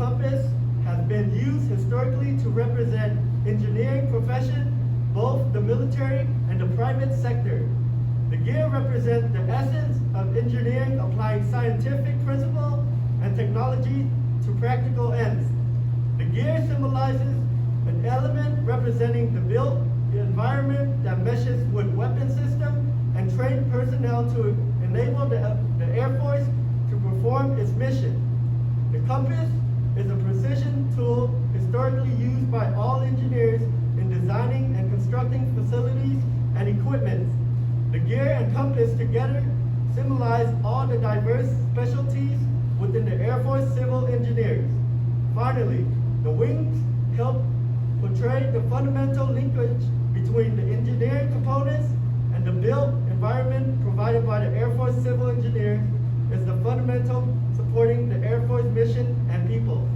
compass has been used historically to represent engineering profession, both the military and the private sector. The gear represents the essence of engineering applying scientific principle and technology to practical ends. The gear symbolizes an element representing the built environment that meshes with weapon system and trained personnel to enable the Air Force to perform its mission. The compass is a precision tool historically used by all engineers in designing and constructing facilities and equipment. The gear and compass together symbolize all the diverse specialties within the Air Force civil engineers. Finally, the wings help portray the fundamental linkage between the engineering components and the built environment provided by the Air Force civil engineers is the fundamental supporting the Air Force mission and people.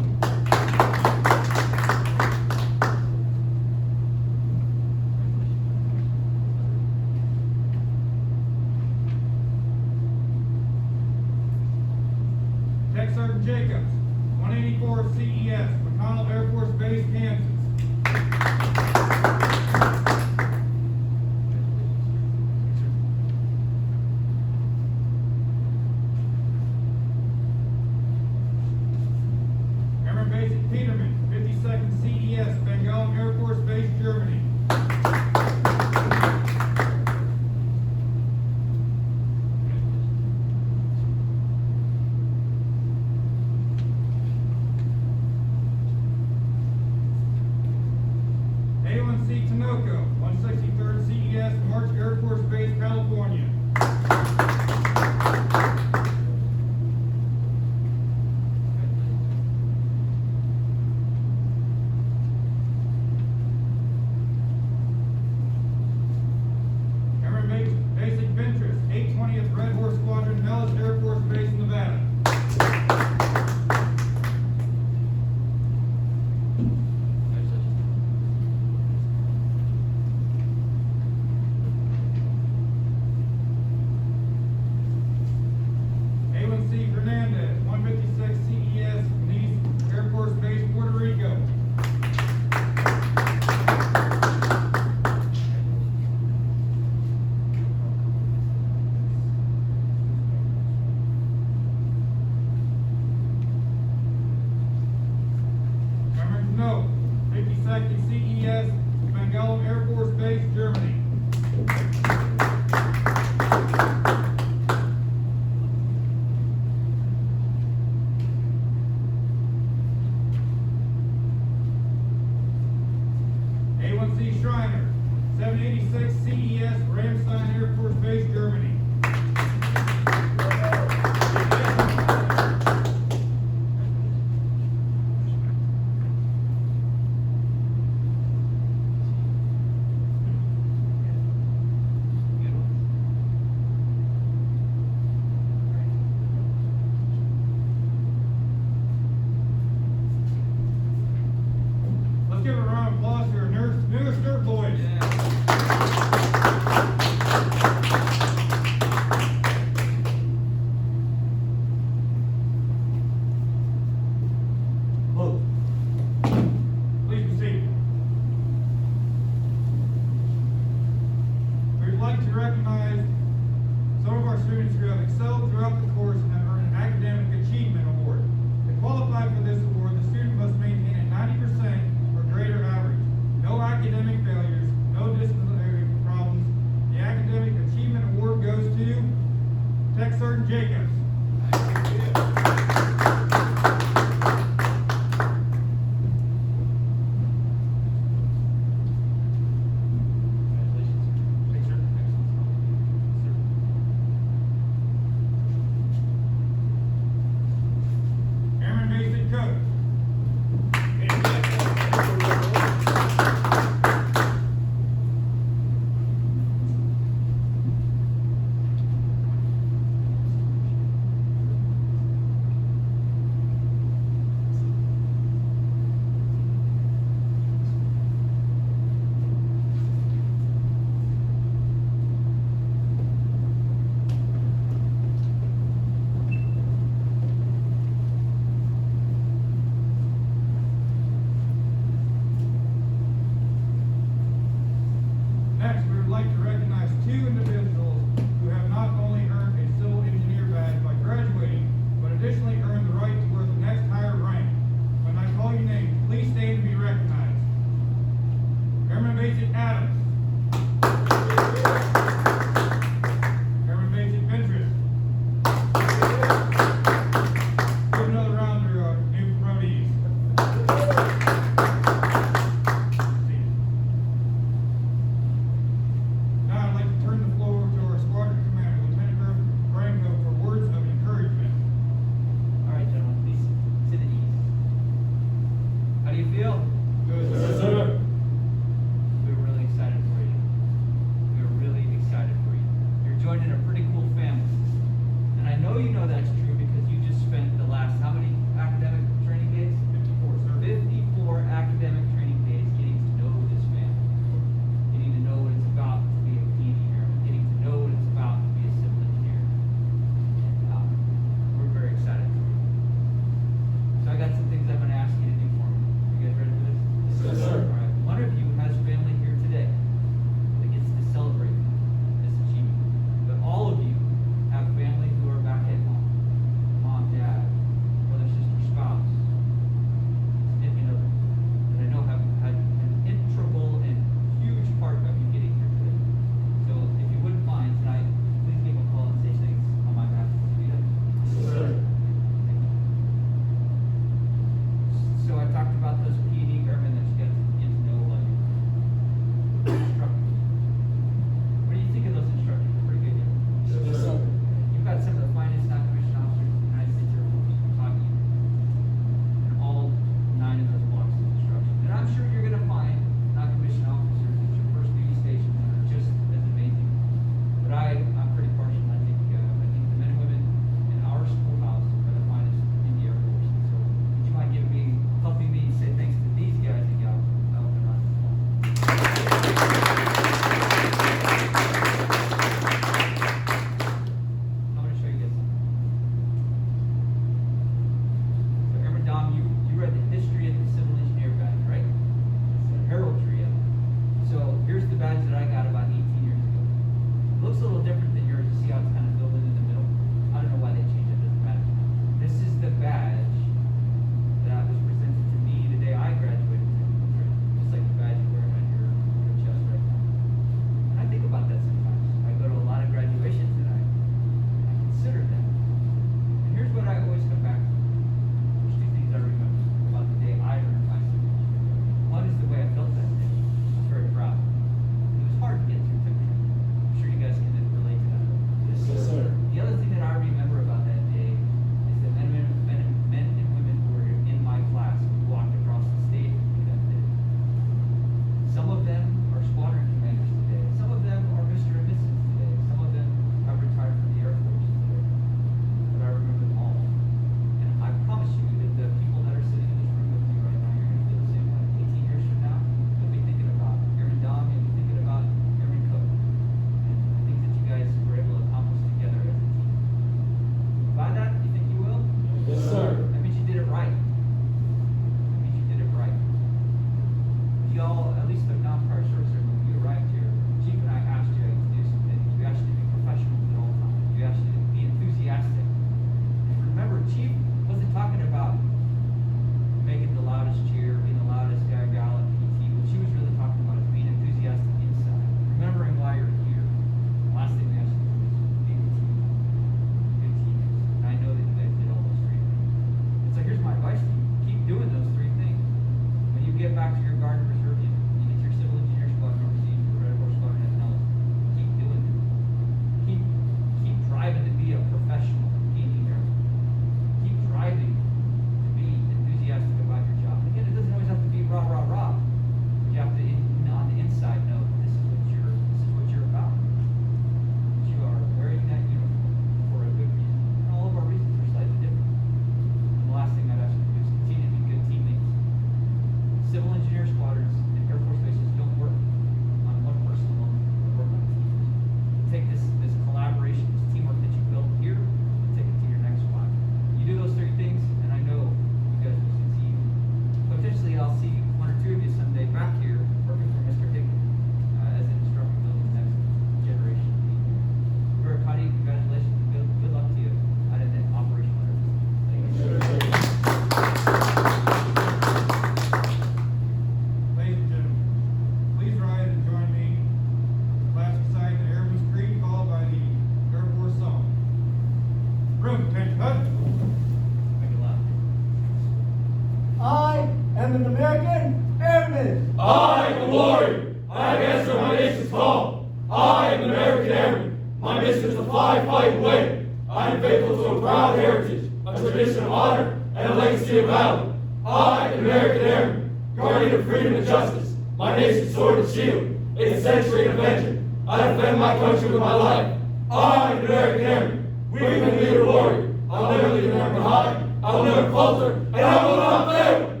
am an American airman. I am a warrior. I have answered my nation's call. I am an American airman. My mission is to fly, fight, and win. I am faithful to a proud heritage, a tradition of honor, and a legacy of valor. I am an American airman, guardian of freedom and justice, my nation's sword and shield, its century and avenger. I defend my country with my life. I am an American airman, weeping and leader warrior. I'll never leave an airman behind. I will never falter, and I will not fail.